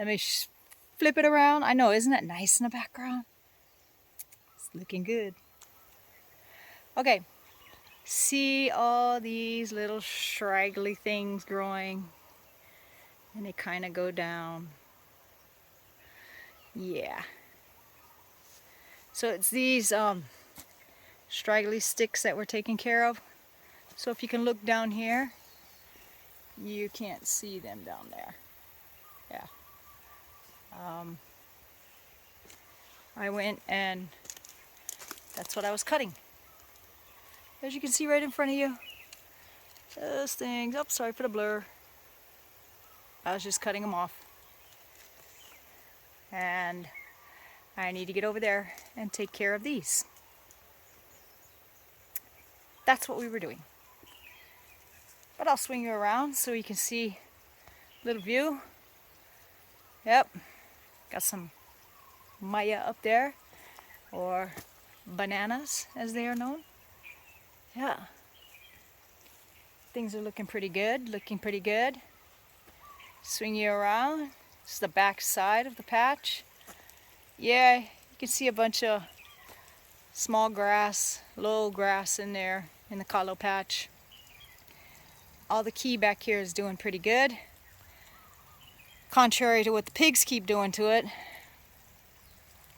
Let me flip it around. I know, isn't it nice in the background? It's looking good. Okay, see all these little straggly things growing, and they kind of go down. Yeah. So it's these straggly sticks that we're taking care of. So if you can look down here, you can't see them down there. Yeah. I went and that's what I was cutting. As you can see right in front of you, those things. Oh, sorry for the blur. I was just cutting them off. And I need to get over there and take care of these. That's what we were doing. But I'll swing you around so you can see a little view. Yep, got some Maya up there, or bananas as they are known. Yeah, things are looking pretty good, Swing you around. This is the back side of the patch. Yeah, you can see a bunch of small grass, low grass in there in the kalo patch. All the key back here is doing pretty good, contrary to what the pigs keep doing to it,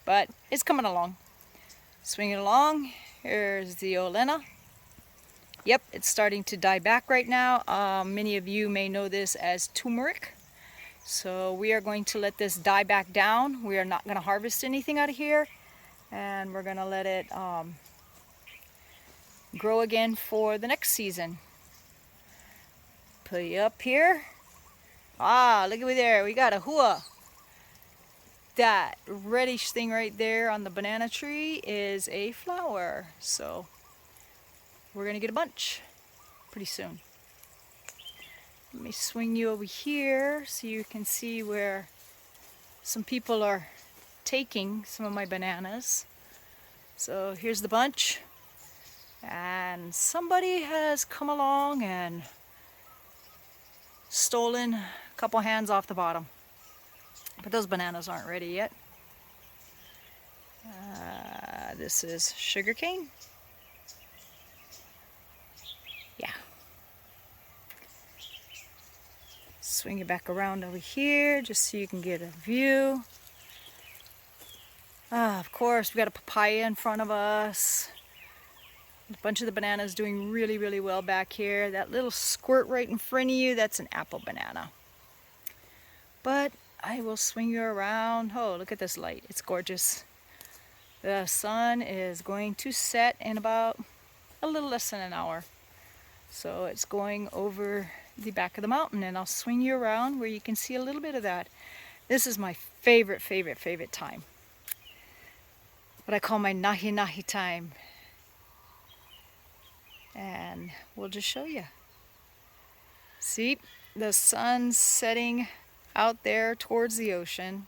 but it's coming along. Swinging along. Here's the Olena. Yep, it's starting to die back right now. Many of you may know this as turmeric. So we are going to let this die back down. We are not going to harvest anything out of here, and we're going to let it grow again for the next season. Put you up here. Ah, look at me there. We got a hua. That reddish thing right there on the banana tree is a flower. So we're going to get a bunch pretty soon. Let me swing you over here so you can see where some people are taking some of my bananas. So here's the bunch. And somebody has come along and stolen a couple hands off the bottom. But those bananas aren't ready yet. This is sugarcane. Yeah. Swing it back around over here just so you can get a view. Of course, we got a papaya in front of us. A bunch of the bananas doing really, really well back here. That little squirt right in front of you, that's an apple banana. But I will swing you around. Oh, look at this light. It's gorgeous. The sun is going to set in about a little less than an hour. So it's going over the back of the mountain, and I'll swing you around where you can see a little bit of that. This is my favorite time. What I call my nahi nahi time. And we'll just show you. See, the sun's setting out there towards the ocean.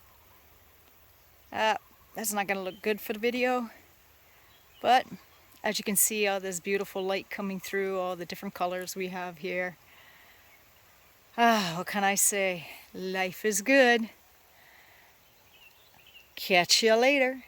That's not going to look good for the video, but as you can see, all this beautiful light coming through, all the different colors we have here. What can I say? Life is good. Catch you later.